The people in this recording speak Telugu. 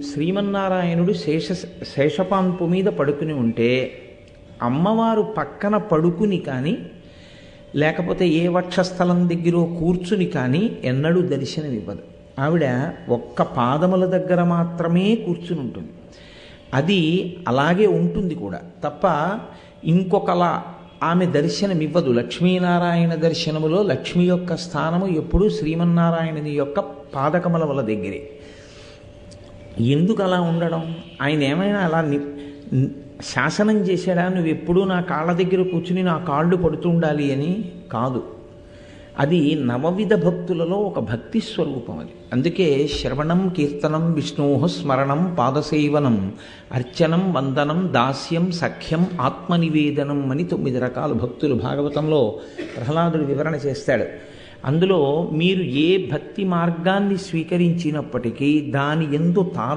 శ్రీమన్నారాయణుడు శేషపాన్పు మీద పడుకుని ఉంటే అమ్మవారు పక్కన పడుకుని కానీ లేకపోతే ఏ వక్షస్థలం దగ్గర కూర్చుని కానీ ఎన్నడూ దర్శనమివ్వదు. ఆవిడ ఒక్క పాదముల దగ్గర మాత్రమే కూర్చుని ఉంటుంది. అది అలాగే ఉంటుంది కూడా తప్ప ఇంకొకలా ఆమె దర్శనమివ్వదు. లక్ష్మీనారాయణ దర్శనములో లక్ష్మి యొక్క స్థానము ఎప్పుడూ శ్రీమన్నారాయణుని యొక్క పాదకమలముల దగ్గరే. ఎందుకు అలా ఉండడం? ఆయన ఏమైనా అలా శాసనం చేశాడా, నువ్వు ఎప్పుడూ నా కాళ్ళ దగ్గర కూర్చుని నా కాళ్ళు పడుతుండాలి అని? కాదు. అది నవవిధ భక్తులలో ఒక భక్తి స్వరూపం అది. అందుకే శ్రవణం, కీర్తనం, విష్ణోః స్మరణం, పాదసేవనం, అర్చనం, వందనం, దాస్యం, సఖ్యం, ఆత్మనివేదనం అని 9 రకాల భక్తులు భాగవతంలో ప్రహ్లాదుడు వివరణ చేస్తాడు. అందులో మీరు ఏ భక్తి మార్గాన్ని స్వీకరించినప్పటికీ దాని యందు